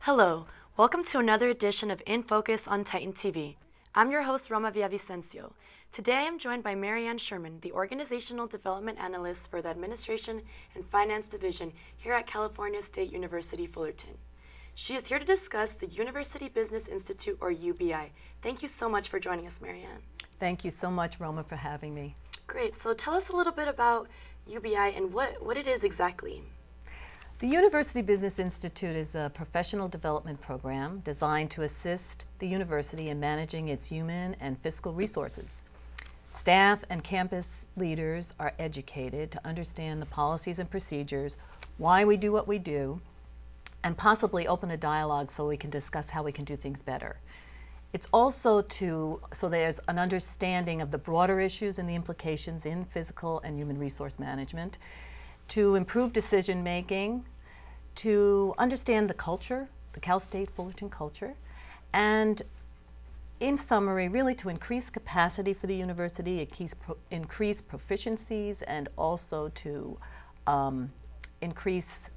Hello, welcome to another edition of InFocus on Titan TV. I'm your host, Roma Villavicencio. Today I am joined by Marian Sherman, the Organizational Development Analyst for the Administration and Finance Division here at California State University, Fullerton. She is here to discuss the University Business Institute, or UBI. Thank you so much for joining us, Marian. Thank you so much, Roma, for having me. Great, so tell us a little bit about UBI and what it is exactly. The University Business Institute is a professional development program designed to assist the university in managing its human and fiscal resources. Staff and campus leaders are educated to understand the policies and procedures, why we do what we do, and possibly open a dialogue so we can discuss how we can do things better. It's also so there's an understanding of the broader issues and the implications in physical and human resource management, to improve decision making, to understand the culture, the Cal State Fullerton culture, and in summary, really to increase capacity for the university, increase proficiencies, and also to increase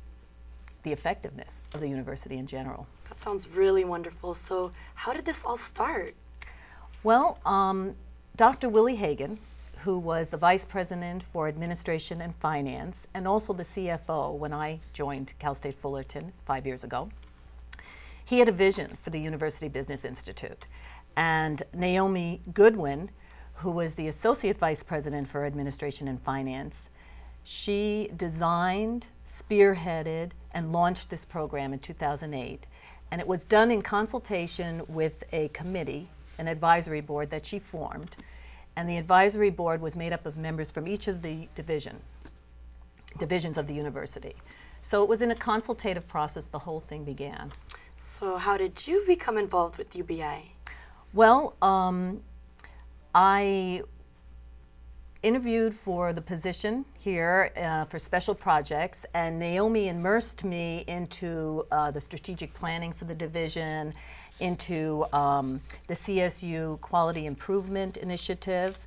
the effectiveness of the university in general. That sounds really wonderful. So how did this all start? Well, Dr. Willie Hagan, who was the Vice President for Administration and Finance, and also the CFO when I joined Cal State Fullerton 5 years ago. He had a vision for the University Business Institute. And Naomi Goodwin, who was the Associate Vice President for Administration and Finance, she designed, spearheaded, and launched this program in 2008. And it was done in consultation with a committee, an advisory board that she formed. And the advisory board was made up of members from each of the divisions of the university. So it was in a consultative process the whole thing began. So how did you become involved with UBI? Well, I interviewed for the position here for special projects, and Naomi immersed me into the strategic planning for the division, into the CSU Quality Improvement Initiative,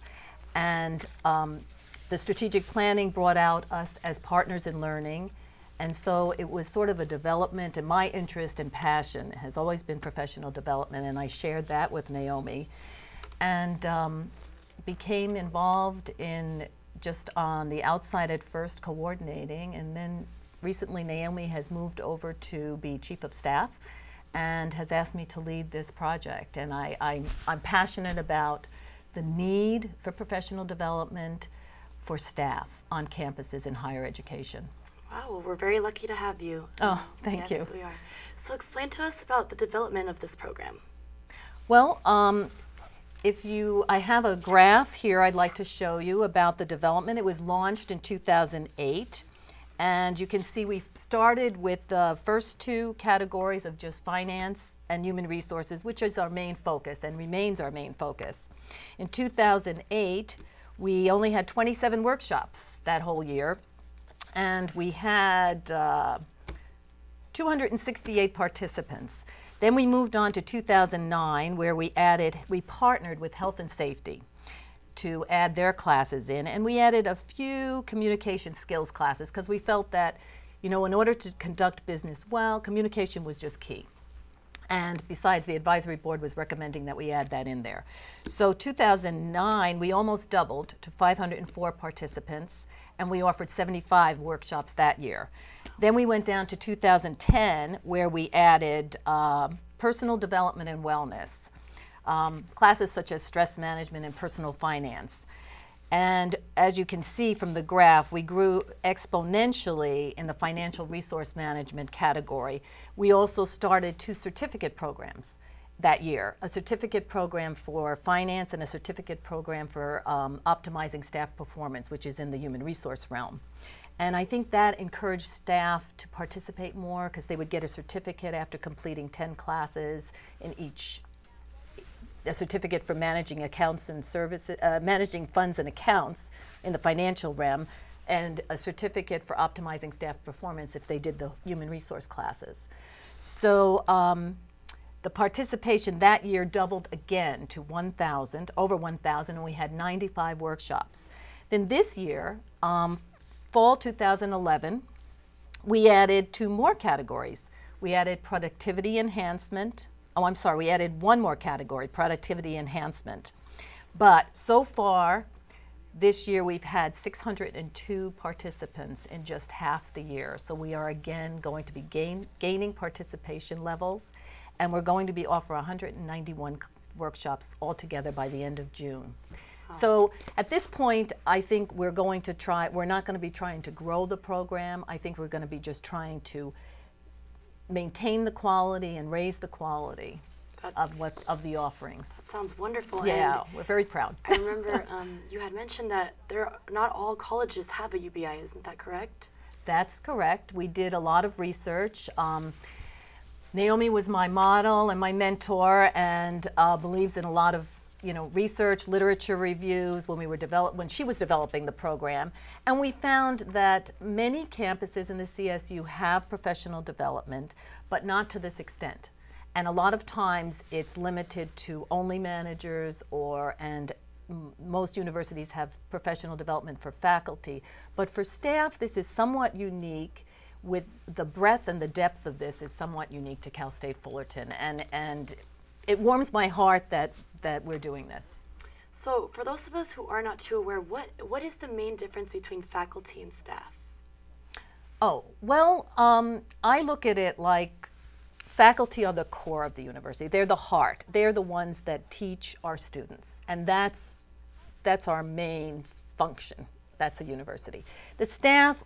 and the strategic planning brought out us as partners in learning, and so it was sort of a development, and my interest and passion has always been professional development, and I shared that with Naomi, and became involved in just on the outside at first coordinating, and then recently Naomi has moved over to be Chief of Staff and has asked me to lead this project. And I'm passionate about the need for professional development for staff on campuses in higher education. Wow, well, we're very lucky to have you. Oh, thank you. Yes, we are. So explain to us about the development of this program. Well, I have a graph here I'd like to show you about the development. It was launched in 2008. And you can see we started with the first two categories of just finance and human resources, which is our main focus and remains our main focus. In 2008, we only had 27 workshops that whole year, and we had 268 participants. Then we moved on to 2009, where we partnered with health and safety to add their classes in, and we added a few communication skills classes because we felt that, in order to conduct business well, communication was just key. And besides, the advisory board was recommending that we add that in there. So 2009, we almost doubled to 504 participants, and we offered 75 workshops that year. Then we went down to 2010, where we added personal development and wellness. Classes such as stress management and personal finance. And as you can see from the graph, we grew exponentially in the financial resource management category. We also started 2 certificate programs that year, a certificate program for finance and a certificate program for optimizing staff performance, which is in the human resource realm. And I think that encouraged staff to participate more because they would get a certificate after completing 10 classes in each. A certificate for managing accounts and services, managing funds and accounts in the financial realm, and a certificate for optimizing staff performance if they did the human resource classes. So the participation that year doubled again to 1,000, over 1,000, and we had 95 workshops. Then this year, fall 2011, we added 2 more categories. We added productivity enhancement. Oh, I'm sorry, we added one more category, productivity enhancement. But so far, this year we've had 602 participants in just half the year. So we are again going to be gaining participation levels, and we're going to be offering 191 workshops altogether by the end of June. So at this point, I think we're not going to be trying to grow the program. I think we're going to be just trying to maintain the quality and raise the quality of the offerings. That sounds wonderful. Yeah, and we're very proud. I remember you had mentioned that not all colleges have a UBI, isn't that correct? That's correct. We did a lot of research. Naomi was my model and my mentor, and believes in a lot of research, literature reviews when she was developing the program. And we found that many campuses in the CSU have professional development, but not to this extent. And a lot of times it's limited to only managers, and most universities have professional development for faculty. But for staff, this is somewhat unique. With the breadth and the depth of this is somewhat unique to Cal State Fullerton. And it warms my heart that we're doing this. So for those of us who are not too aware, what is the main difference between faculty and staff? Oh, well, I look at it like faculty are the core of the university. They're the heart. They're the ones that teach our students. And that's our main function. That's a university. The staff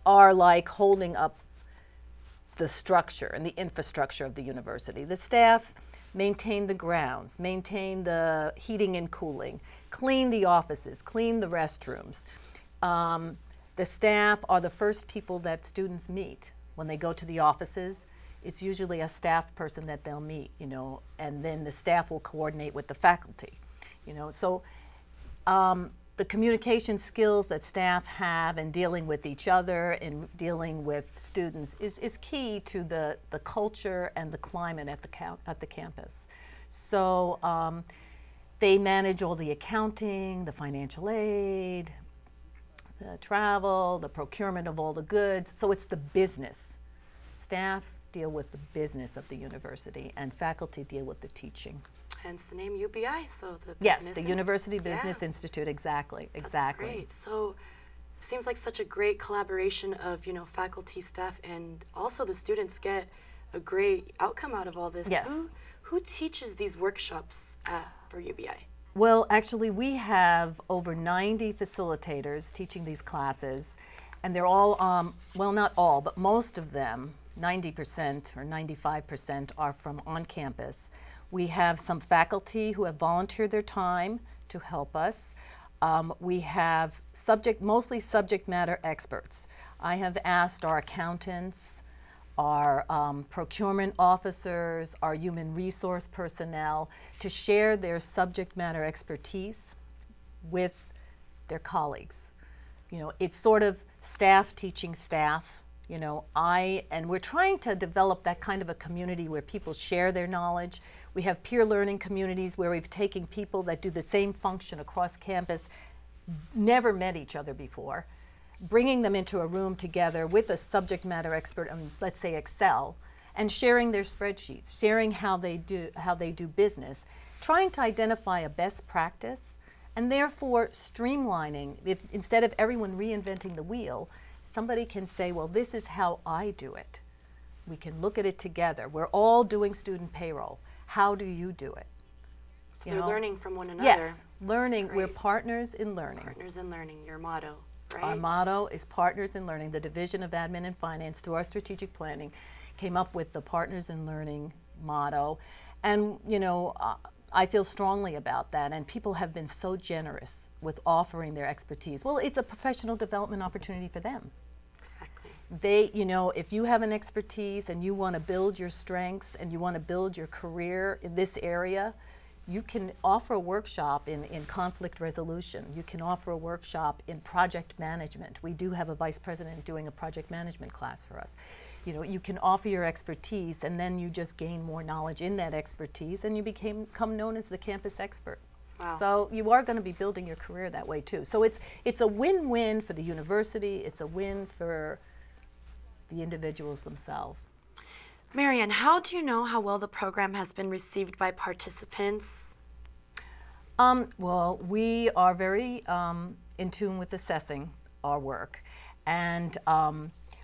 are like holding up the structure and the infrastructure of the university. The staff maintain the grounds, maintain the heating and cooling, clean the offices, clean the restrooms. The staff are the first people that students meet when they go to the offices. It's usually a staff person that they'll meet, and then the staff will coordinate with the faculty, So the communication skills that staff have in dealing with each other and dealing with students is key to the culture and the climate at the campus. So they manage all the accounting, the financial aid, the travel, the procurement of all the goods. So it's the business. Staff deal with the business of the university, and faculty deal with the teaching. Hence the name UBI, so the Yes, the University Business Institute, exactly. That's great. So it seems like such a great collaboration of, faculty, staff, and also the students get a great outcome out of all this. Yes. Who teaches these workshops for UBI? Well, actually, we have over 90 facilitators teaching these classes, and they're all, well, not all, but most of them, 90% or 95% are from on campus. We have some faculty who have volunteered their time to help us. We have mostly subject matter experts. I have asked our accountants, our procurement officers, our human resource personnel to share their subject matter expertise with their colleagues. It's sort of staff teaching staff. And we're trying to develop that kind of a community where people share their knowledge. We have peer learning communities where we've taken people that do the same function across campus, never met each other before, bringing them into a room together with a subject matter expert on, let's say, Excel, and sharing their spreadsheets, sharing how they do business, trying to identify a best practice, and therefore streamlining. Instead of everyone reinventing the wheel, somebody can say, well, this is how I do it. We can look at it together. We're all doing student payroll. How do you do it? So they're learning from one another. Yes, learning. We're partners in learning. Partners in learning, your motto, right? Our motto is Partners in Learning. The Division of Admin and Finance, through our strategic planning, came up with the Partners in Learning motto. And, I feel strongly about that, and people have been so generous with offering their expertise. Well, it's a professional development opportunity for them. Exactly. If you have an expertise and you want to build your strengths and you want to build your career in this area, you can offer a workshop in conflict resolution. You can offer a workshop in project management. We do have a vice president doing a project management class for us. You can offer your expertise, and then you just gain more knowledge in that expertise, and you become known as the campus expert. Wow. So you are going to be building your career that way too. So it's a win-win for the university. It's a win for the individuals themselves. Marian, how do you know how well the program has been received by participants? Well, we are very in tune with assessing our work, and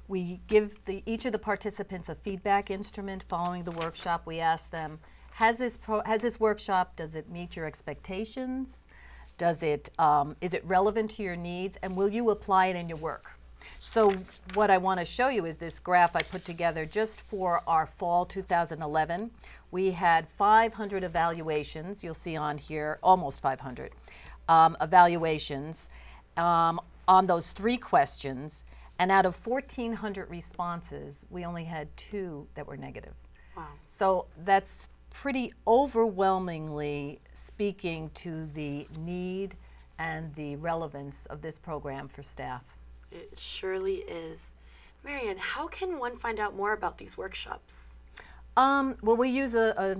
we give each of the participants a feedback instrument following the workshop. We ask them, has this workshop, does it meet your expectations? Is it relevant to your needs, and will you apply it in your work? So what I want to show you is this graph I put together just for our fall 2011. We had 500 evaluations. You'll see on here, almost 500 evaluations on those 3 questions. And out of 1,400 responses, we only had 2 that were negative. Wow. So that's pretty overwhelmingly speaking to the need and the relevance of this program for staff. It surely is. Marian, how can one find out more about these workshops? Well, we use a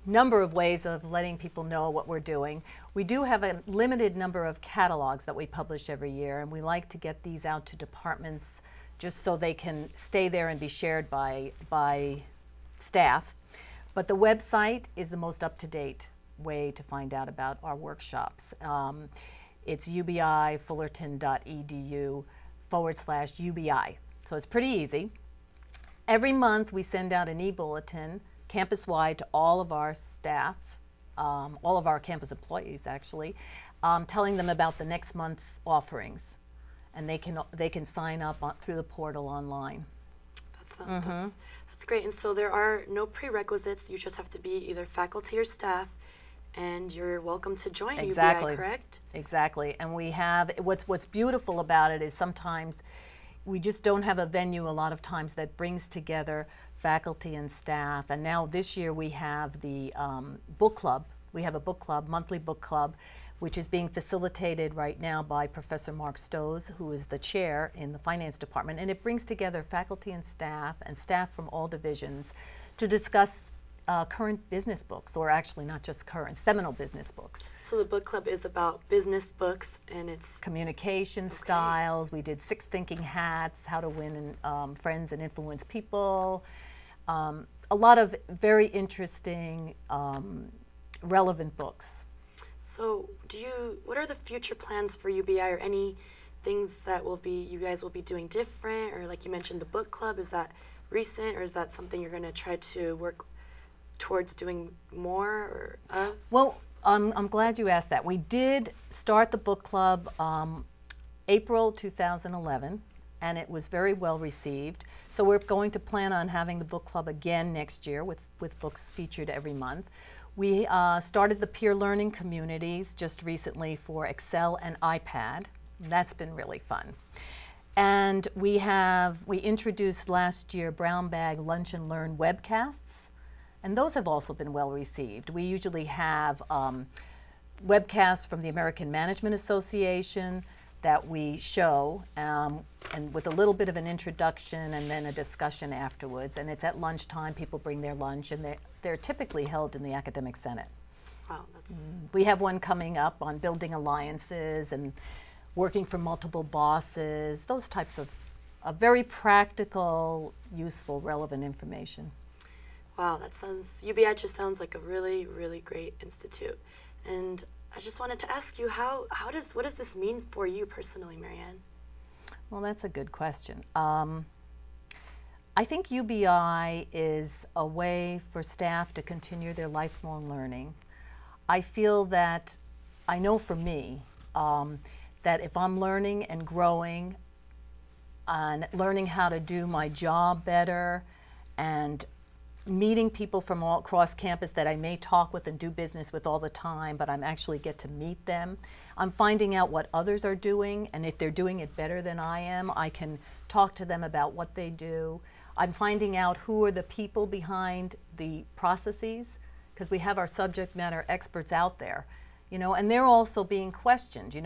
number of ways of letting people know what we're doing. We do have a limited number of catalogs that we publish every year, and we like to get these out to departments just so they can stay there and be shared by staff. But the website is the most up-to-date way to find out about our workshops. It's ubifullerton.edu/UBI. So it's pretty easy. Every month we send out an e-bulletin campus-wide to all of our staff, all of our campus employees actually, telling them about the next month's offerings. And they can sign up through the portal online. That's great. And so there are no prerequisites. You just have to be either faculty or staff, and you're welcome to join UBI, correct? Exactly. And we have, what's beautiful about it is sometimes we just don't have a venue a lot of times that brings together faculty and staff. And now this year we have the book club. We have a book club, monthly book club, which is being facilitated right now by Professor Mark Stowe, who is the chair in the finance department. And it brings together faculty and staff from all divisions to discuss current business books, or actually not just current, seminal business books. So the book club is about business books, and it's communication styles. We did 6 thinking hats, how to win friends and influence people. A lot of very interesting, relevant books. So what are the future plans for UBI, or any things that you guys will be doing different? Or like you mentioned, the book club, is that recent, or is that something you're going to try to work towards doing more of? Well, I'm glad you asked that. We did start the book club April 2011, and it was very well received. So we're going to plan on having the book club again next year with books featured every month. We started the peer learning communities just recently for Excel and iPad. That's been really fun. And we introduced last year Brown Bag Lunch and Learn webcasts. And those have also been well received. We usually have webcasts from the American Management Association that we show, and with a little bit of an introduction and then a discussion afterwards. And it's at lunchtime. People bring their lunch, and they're typically held in the Academic Senate. Wow, we have one coming up on building alliances and working for multiple bosses, those types of very practical, useful, relevant information. Wow, UBI just sounds like a really, really great institute. And I just wanted to ask you, what does this mean for you personally, Marian? Well, that's a good question. I think UBI is a way for staff to continue their lifelong learning. I feel that, I know for me, that if I'm learning and growing and learning how to do my job better and meeting people from all across campus that I may talk with and do business with all the time, but I'm actually get to meet them. I'm finding out what others are doing, and if they're doing it better than I am, I can talk to them about what they do. I'm finding out who are the people behind the processes, because we have our subject matter experts out there, and they're also being questioned,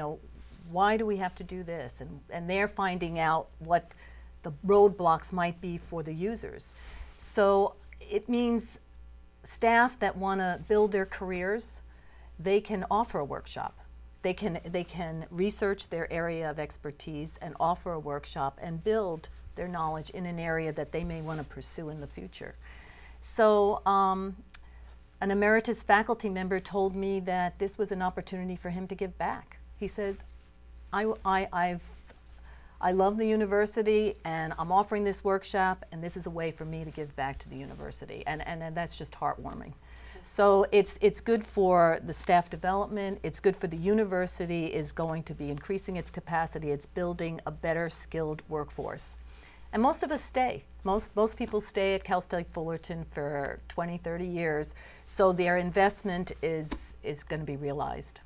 why do we have to do this? And they're finding out what the roadblocks might be for the users. So it means staff that want to build their careers, they can offer a workshop. They can research their area of expertise and offer a workshop and build their knowledge in an area that they may want to pursue in the future. So an emeritus faculty member told me that this was an opportunity for him to give back. He said, I love the university and I'm offering this workshop, and this is a way for me to give back to the university. And that's just heartwarming. So it's good for the staff development, it's good for the university, is going to be increasing its capacity, it's building a better skilled workforce. And most of us stay. Most people stay at Cal State Fullerton for 20, 30 years, so their investment is going to be realized.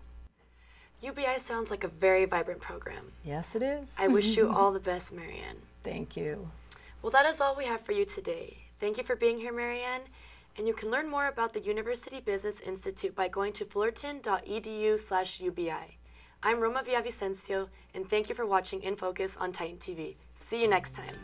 UBI sounds like a very vibrant program. Yes, it is. I wish you all the best, Marian. Thank you. Well, that is all we have for you today. Thank you for being here, Marian. And you can learn more about the University Business Institute by going to fullerton.edu/UBI. I'm Roma Villavicencio, and thank you for watching InFocus on Titan TV. See you next time.